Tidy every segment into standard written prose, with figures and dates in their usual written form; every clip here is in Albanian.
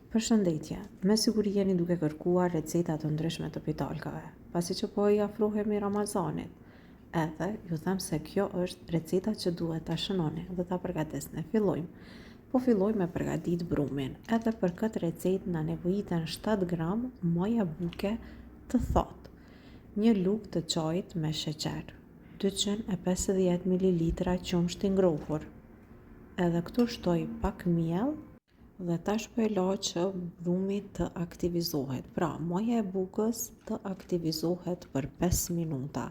Përshëndetje, me siguri jeni duke kërkuar receta të ndryshme të pitalkave, pasi që po i afrohemi Ramazanit. Edhe ju them se kjo është receta që duhet ta shënoni dhe ta përgatesni. Fillojmë. Po fillojmë me përgatit brumin. Edhe për këtë recetë na nevojiten 7 gram moja buke të thotë, 1 lugë të çajit me sheqer, 250 ml qumshti ngrohur. Edhe këtu shtoj pak miell. Dhe tash po e la që brumi të aktivizohet. Pra, moja e bukës të aktivizohet për 5 minuta.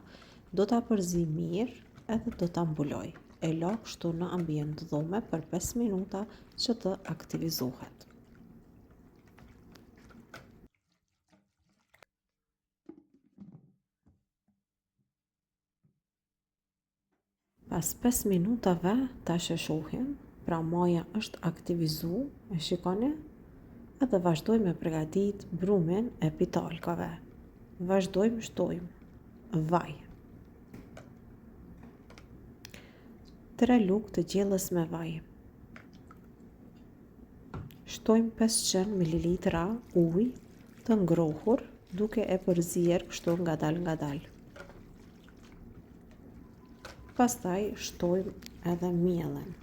Do ta përzi mirë edhe do ta mbuloj. E la kështu në ambient dhome për 5 minuta që të aktivizohet. Pas 5 minutave tash e shohim. Pra moja është aktivizu, e shikoni, edhe vazhdojmë me përgatit brumin e pitalkave. Vazhdojmë shtojmë vaj. 3 lugë të gjellës me vaj. Shtojmë 500 ml ujë të ngrohur, duke e përzier kështu ngadal. Pastaj shtojmë edhe miellin.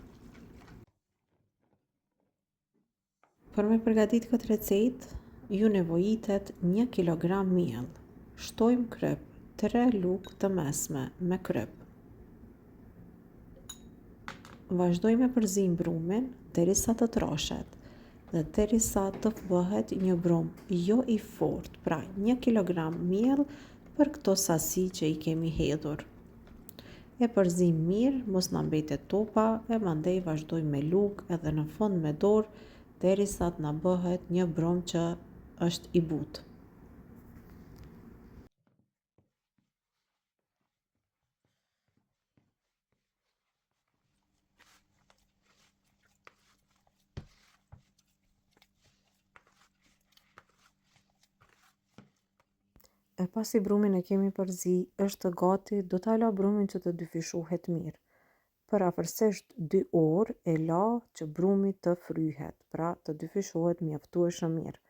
Për me përgatit këtë recetë, ju nevojitet 1 kg miell. Shtojmë kryp, 3 lugë të mesme me kryp. Vazhdojmë me përzim brumin derisa të troshet dhe derisa të bëhet një brum jo i fortë, pra 1 kg miell për këto sasi që i kemi hedhur. E përzim mirë, mos na mbetet topa, e mandej vazhdojmë me lugë edhe në fund me dorë derisa të na bëhet një brum që është i butë. E pasi brumin e kemi përzi, është gati, do ta la brumin që të dyfishohet mirë. Për afërsisht 2 orë e la që brumi të fryhet, pra të dyfishohet mjaftueshëm mirë.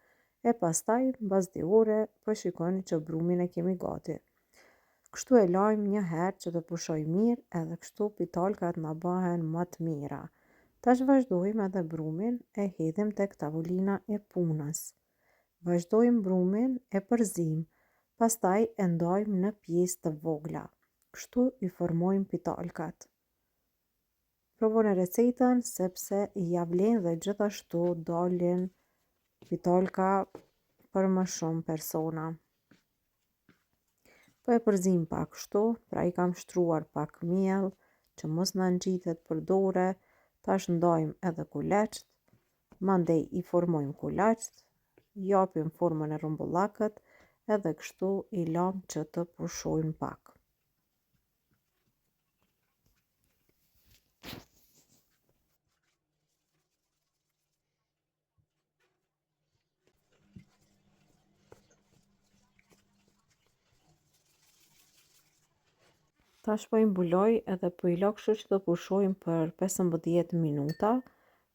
E pastaj, mbas 2 ore, po shikoni që brumin e kemi gati. Kështu e lajmë një herë që të pushoj mirë, edhe kështu pitalkat na bëhen më të mira. Tash vazhdojmë edhe brumin e hedhim tek tavolina e punës. Vazhdojmë brumin e përzim, pastaj e ndajmë në pjesë të vogla. Kështu i formojmë pitalkat. Provoni recetën sepse ja vlen dhe gjithashtu dalin pitalka për më shumë persona. Po e përzim pak kështu, pra i kam shtruar pak miell që mos na ngjitet për dore. Tash ndajmë edhe kulaçt, mandej i formojmë kulaçt, japim formën e rumbullakët edhe kështu i lam që të pushojnë pak. Tash po i mbuloj edhe po i la kështu që të pushojmë për 15 minuta.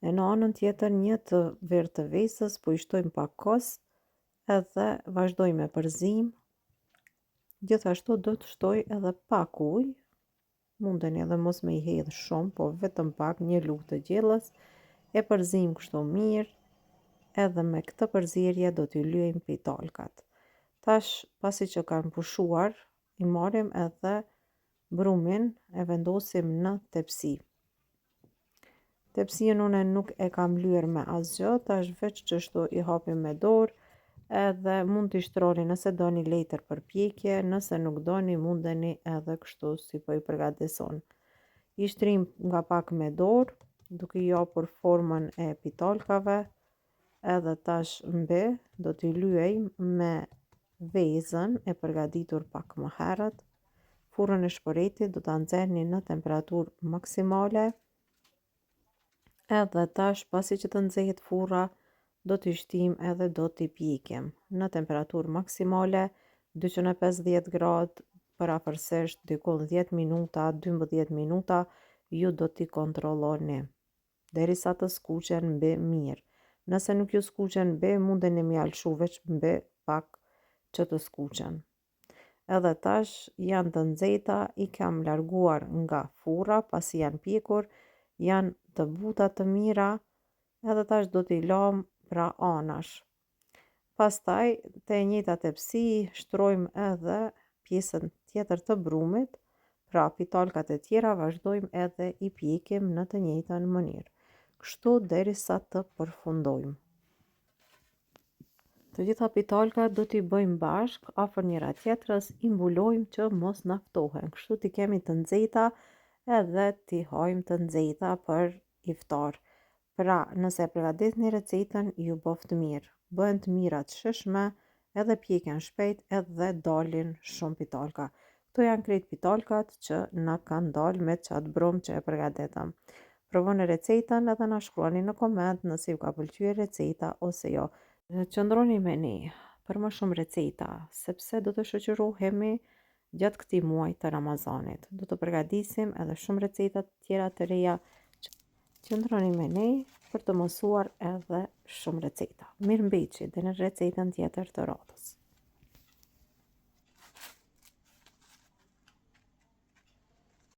E në anën tjetër një të verë të vesës po i shtojmë pak kos edhe vazhdojmë me përzim. Gjithashtu do të shtoj edhe pak ujë. Mundeni edhe mos me i hedhë shumë, po vetëm pak, 1 lugë të gjellës. E përzim kështu mirë, edhe me këtë përzierje do t'i lyejmë pitalkat. Tash, pasi që kanë pushuar, i marrim edhe brumin e vendosim në tepsi. Tepsin unë nuk e kam lyer me asgjë, tash veç çështu i hapim me dorë, edhe mund t'i shtroni nëse doni letër për pjekje, nëse nuk doni mundeni edhe kështu si po i përgatison. I shtrim nga pak me dorë, duke i japur formën e pitalkave, edhe tash mbi do t'i lyejmë me vezën e përgatitur pak më herët. Furrën e shporetit do ta nxjerrni në temperaturë maksimale. Edhe tash pasi që të nxehet furra, do t'i shtim edhe do t'i pjekim në temperaturë maksimale, 250 gradë për afërsisht diku 10 minuta, 12 minuta, ju do t'i kontrolloni derisa të skuqen mbi mirë. Nëse nuk ju skuqen be, mundeni me alshu veç mbe pak që të skuqen. Edhe tash janë të nxehta, i kam larguar nga furra pasi janë pjekur, janë të buta të mira, edhe tash do t'i lëm pra anash. Pastaj te e njëjta tepsi shtrojmë edhe pjesën tjetër të brumit, pra pitalkat e tjera vazhdojmë edhe i pjekim në të njëjtën mënyrë, kështu derisa të përfundojmë. Të gjitha pitalkat do t'i bëjmë bashk afër njëra tjetrës, i mbulojmë që mos naftohen, kështu t'i kemi të nxehta edhe t'i hajmë të nxehta për iftar. Pra, nëse e përgatitni recetën, ju boft mirë, bëhen të mira të shishme, edhe pjeken shpejt edhe dalin shumë pitalka. Këto janë krejt pitalkat që na kanë dalë me qatë brum që e përgatitëm. Provoni recetën edhe na shkruani në koment nëse ju ka pëlqyer receta ose jo. Qëndroni me ne për më shumë receta, sepse do të shoqërohemi gjatë këtij muaji të Ramazanit. Do të përgatisim edhe shumë receta tjera të reja. Qëndroni me ne për të mësuar edhe shumë receta. Mirëmbëjtje deri në recetën tjetër të radhës.